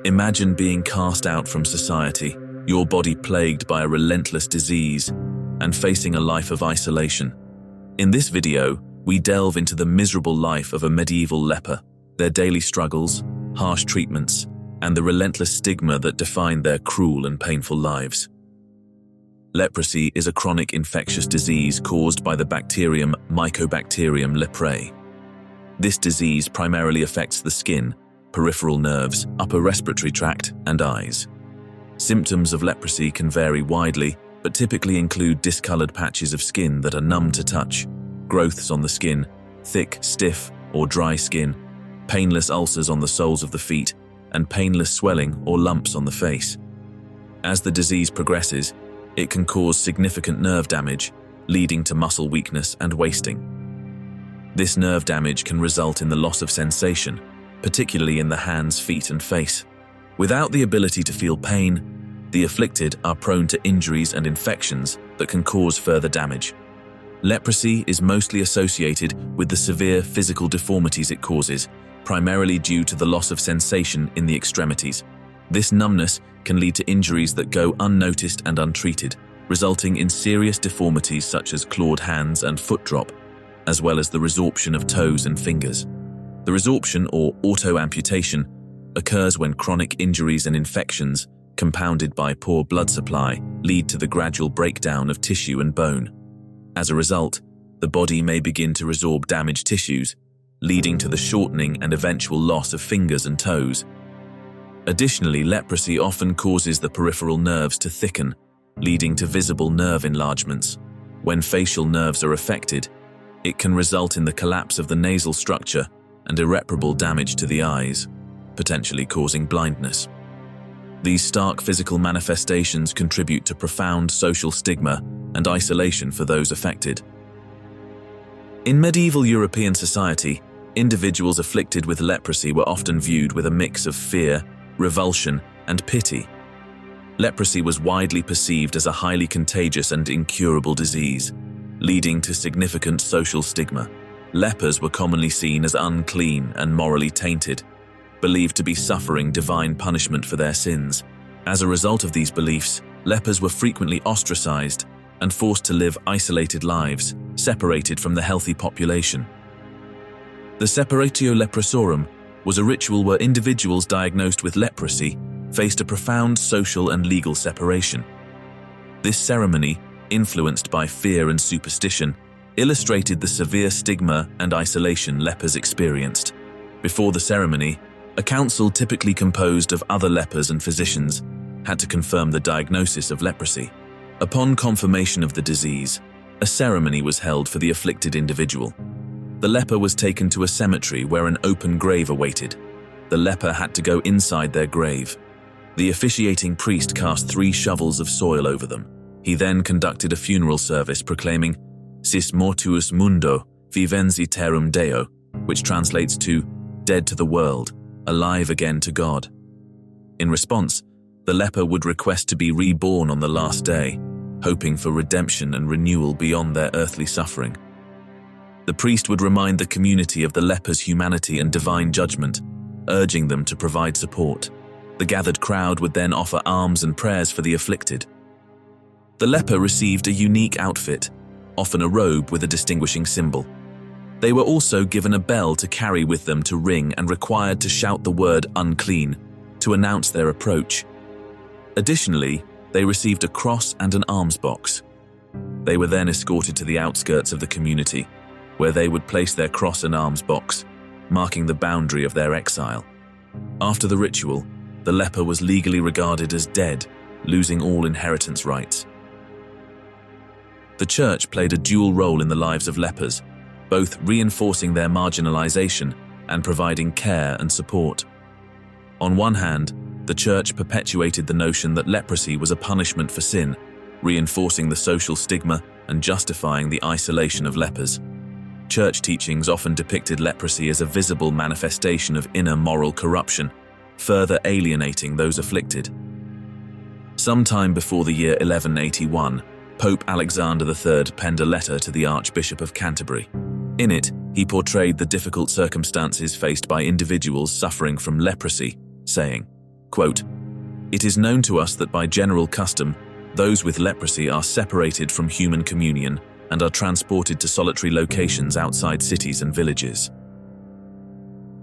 Imagine being cast out from society, your body plagued by a relentless disease, and facing a life of isolation. In this video, we delve into the miserable life of a medieval leper, their daily struggles, harsh treatments, and the relentless stigma that defined their cruel and painful lives. Leprosy is a chronic infectious disease caused by the bacterium Mycobacterium leprae. This disease primarily affects the skin, peripheral nerves, upper respiratory tract, and eyes. Symptoms of leprosy can vary widely, but typically include discolored patches of skin that are numb to touch, growths on the skin, thick, stiff, or dry skin, painless ulcers on the soles of the feet, and painless swelling or lumps on the face. As the disease progresses, it can cause significant nerve damage, leading to muscle weakness and wasting. This nerve damage can result in the loss of sensation, particularly in the hands, feet, and face. Without the ability to feel pain, the afflicted are prone to injuries and infections that can cause further damage. Leprosy is mostly associated with the severe physical deformities it causes, primarily due to the loss of sensation in the extremities. This numbness can lead to injuries that go unnoticed and untreated, resulting in serious deformities such as clawed hands and foot drop, as well as the resorption of toes and fingers. The resorption, or auto-amputation, occurs when chronic injuries and infections, compounded by poor blood supply, lead to the gradual breakdown of tissue and bone. As a result, the body may begin to resorb damaged tissues, leading to the shortening and eventual loss of fingers and toes. Additionally, leprosy often causes the peripheral nerves to thicken, leading to visible nerve enlargements. When facial nerves are affected, it can result in the collapse of the nasal structure and irreparable damage to the eyes, potentially causing blindness. These stark physical manifestations contribute to profound social stigma and isolation for those affected. In medieval European society, individuals afflicted with leprosy were often viewed with a mix of fear, revulsion, and pity. Leprosy was widely perceived as a highly contagious and incurable disease, leading to significant social stigma. Lepers were commonly seen as unclean and morally tainted, believed to be suffering divine punishment for their sins. As a result of these beliefs, lepers were frequently ostracized and forced to live isolated lives, separated from the healthy population. The separatio leprosorum was a ritual where individuals diagnosed with leprosy faced a profound social and legal separation. This ceremony, influenced by fear and superstition, illustrated the severe stigma and isolation lepers experienced. Before the ceremony, a council typically composed of other lepers and physicians had to confirm the diagnosis of leprosy. Upon confirmation of the disease, a ceremony was held for the afflicted individual. The leper was taken to a cemetery where an open grave awaited. The leper had to go inside their grave. The officiating priest cast 3 shovels of soil over them. He then conducted a funeral service proclaiming, "Sis mortuus mundo, vivensi terrum Deo," which translates to, "Dead to the world, alive again to God." In response, the leper would request to be reborn on the last day, hoping for redemption and renewal beyond their earthly suffering. The priest would remind the community of the leper's humanity and divine judgment, urging them to provide support. The gathered crowd would then offer alms and prayers for the afflicted. The leper received a unique outfit, often a robe with a distinguishing symbol. They were also given a bell to carry with them to ring and required to shout the word "unclean" to announce their approach. Additionally, they received a cross and an alms box. They were then escorted to the outskirts of the community, where they would place their cross and alms box, marking the boundary of their exile. After the ritual, the leper was legally regarded as dead, losing all inheritance rights. The church played a dual role in the lives of lepers, both reinforcing their marginalization and providing care and support. On one hand, the church perpetuated the notion that leprosy was a punishment for sin, reinforcing the social stigma and justifying the isolation of lepers. Church teachings often depicted leprosy as a visible manifestation of inner moral corruption, further alienating those afflicted. Sometime before the year 1181, Pope Alexander III penned a letter to the Archbishop of Canterbury. In it, he portrayed the difficult circumstances faced by individuals suffering from leprosy, saying, Quote, "It is known to us that by general custom, those with leprosy are separated from human communion and are transported to solitary locations outside cities and villages."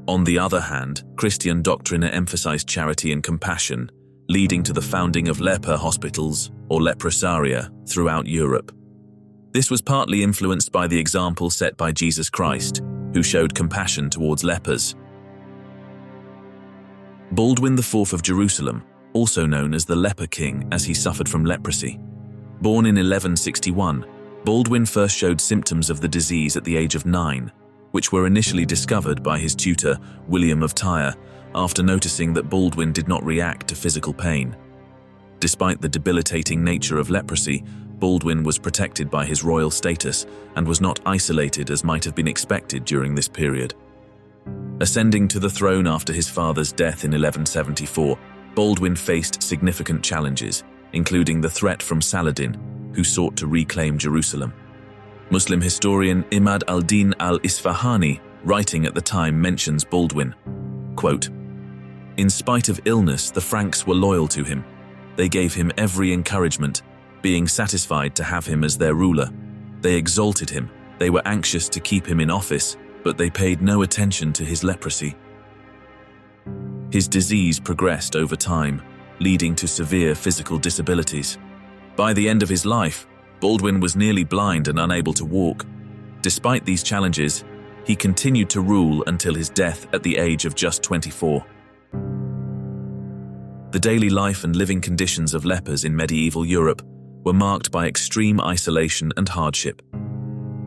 On the other hand, Christian doctrine emphasized charity and compassion, leading to the founding of leper hospitals, or leprosaria, throughout Europe. This was partly influenced by the example set by Jesus Christ, who showed compassion towards lepers. Baldwin IV of Jerusalem, also known as the Leper King as he suffered from leprosy. Born in 1161, Baldwin first showed symptoms of the disease at the age of 9, which were initially discovered by his tutor, William of Tyre, after noticing that Baldwin did not react to physical pain. Despite the debilitating nature of leprosy, Baldwin was protected by his royal status and was not isolated as might have been expected during this period. Ascending to the throne after his father's death in 1174, Baldwin faced significant challenges, including the threat from Saladin, who sought to reclaim Jerusalem. Muslim historian Imad al-Din al-Isfahani, writing at the time, mentions Baldwin. Quote, "In spite of illness, the Franks were loyal to him. They gave him every encouragement, being satisfied to have him as their ruler. They exalted him. They were anxious to keep him in office, but they paid no attention to his leprosy." His disease progressed over time, leading to severe physical disabilities. By the end of his life, Baldwin was nearly blind and unable to walk. Despite these challenges, he continued to rule until his death at the age of just 24. The daily life and living conditions of lepers in medieval Europe were marked by extreme isolation and hardship.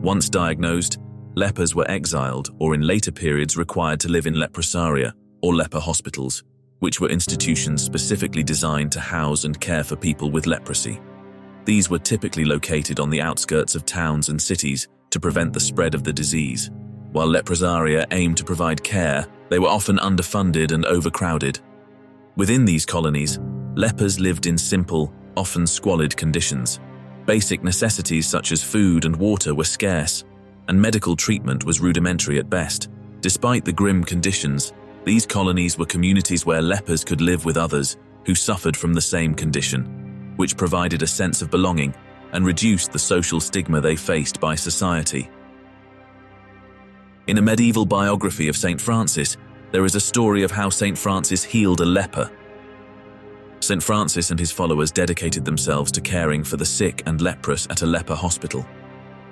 Once diagnosed, lepers were exiled or in later periods required to live in leprosaria, or leper hospitals, which were institutions specifically designed to house and care for people with leprosy. These were typically located on the outskirts of towns and cities to prevent the spread of the disease. While leprosaria aimed to provide care, they were often underfunded and overcrowded. Within these colonies, lepers lived in simple, often squalid conditions. Basic necessities such as food and water were scarce, and medical treatment was rudimentary at best. Despite the grim conditions, these colonies were communities where lepers could live with others who suffered from the same condition, which provided a sense of belonging and reduced the social stigma they faced by society. In a medieval biography of St. Francis, there is a story of how St. Francis healed a leper. St. Francis and his followers dedicated themselves to caring for the sick and leprous at a leper hospital.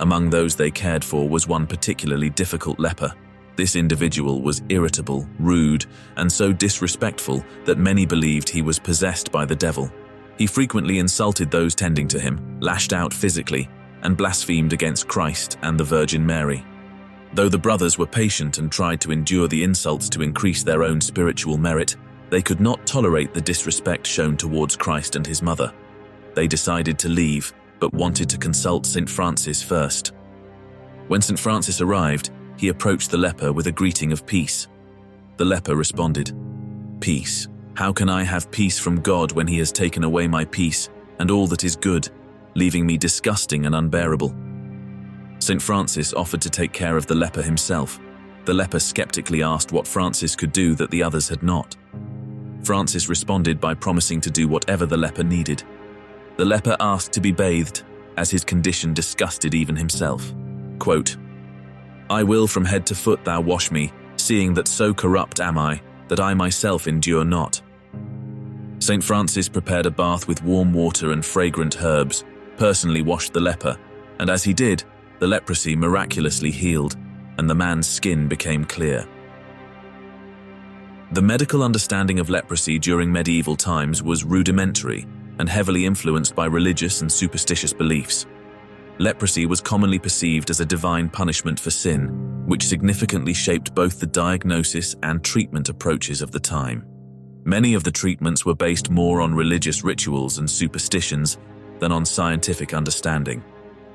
Among those they cared for was one particularly difficult leper. This individual was irritable, rude, and so disrespectful that many believed he was possessed by the devil. He frequently insulted those tending to him, lashed out physically, and blasphemed against Christ and the Virgin Mary. Though the brothers were patient and tried to endure the insults to increase their own spiritual merit, they could not tolerate the disrespect shown towards Christ and his mother. They decided to leave, but wanted to consult St. Francis first. When St. Francis arrived, he approached the leper with a greeting of peace. The leper responded, "Peace? How can I have peace from God when he has taken away my peace and all that is good, leaving me disgusting and unbearable?" St. Francis offered to take care of the leper himself. The leper skeptically asked what Francis could do that the others had not. Francis responded by promising to do whatever the leper needed. The leper asked to be bathed, as his condition disgusted even himself. Quote, "I will from head to foot thou wash me, seeing that so corrupt am I, that I myself endure not." St. Francis prepared a bath with warm water and fragrant herbs, personally washed the leper, and as he did, the leprosy miraculously healed, and the man's skin became clear. The medical understanding of leprosy during medieval times was rudimentary and heavily influenced by religious and superstitious beliefs. Leprosy was commonly perceived as a divine punishment for sin, which significantly shaped both the diagnosis and treatment approaches of the time. Many of the treatments were based more on religious rituals and superstitions than on scientific understanding.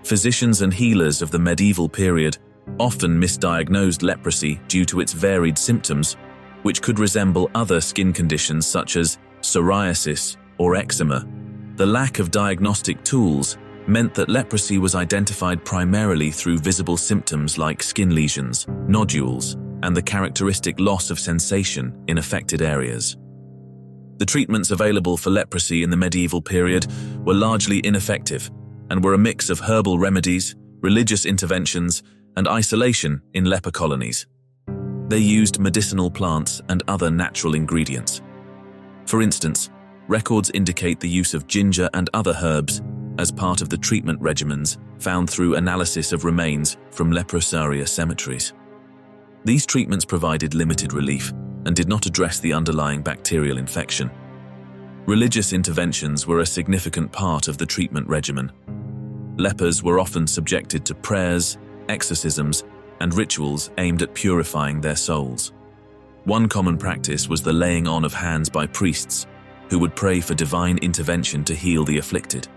Physicians and healers of the medieval period often misdiagnosed leprosy due to its varied symptoms, which could resemble other skin conditions such as psoriasis or eczema. The lack of diagnostic tools meant that leprosy was identified primarily through visible symptoms like skin lesions, nodules, and the characteristic loss of sensation in affected areas. The treatments available for leprosy in the medieval period were largely ineffective and were a mix of herbal remedies, religious interventions, and isolation in leper colonies. They used medicinal plants and other natural ingredients. For instance, records indicate the use of ginger and other herbs as part of the treatment regimens found through analysis of remains from leprosaria cemeteries. These treatments provided limited relief and did not address the underlying bacterial infection. Religious interventions were a significant part of the treatment regimen. Lepers were often subjected to prayers, exorcisms, and rituals aimed at purifying their souls. One common practice was the laying on of hands by priests, who would pray for divine intervention to heal the afflicted.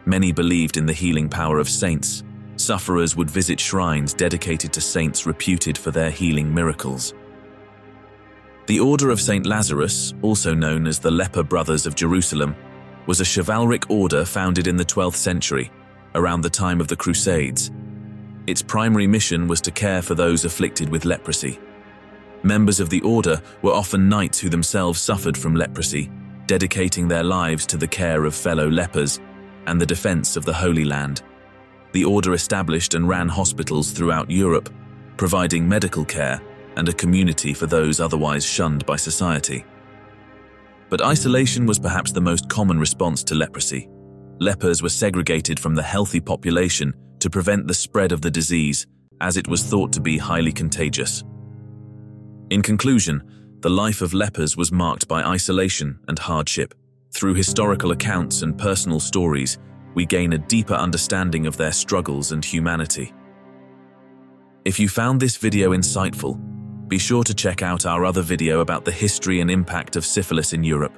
Many believed in the healing power of saints. Sufferers would visit shrines dedicated to saints reputed for their healing miracles. The Order of St. Lazarus, also known as the Leper Brothers of Jerusalem, was a chivalric order founded in the 12th century, around the time of the Crusades. Its primary mission was to care for those afflicted with leprosy. Members of the order were often knights who themselves suffered from leprosy, dedicating their lives to the care of fellow lepers and the defense of the Holy Land. The order established and ran hospitals throughout Europe, providing medical care and a community for those otherwise shunned by society. But isolation was perhaps the most common response to leprosy. Lepers were segregated from the healthy population to prevent the spread of the disease, as it was thought to be highly contagious. In conclusion, the life of lepers was marked by isolation and hardship. Through historical accounts and personal stories, we gain a deeper understanding of their struggles and humanity. If you found this video insightful, be sure to check out our other video about the history and impact of syphilis in Europe.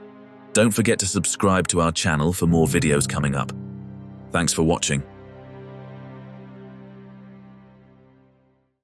Don't forget to subscribe to our channel for more videos coming up. Thanks for watching.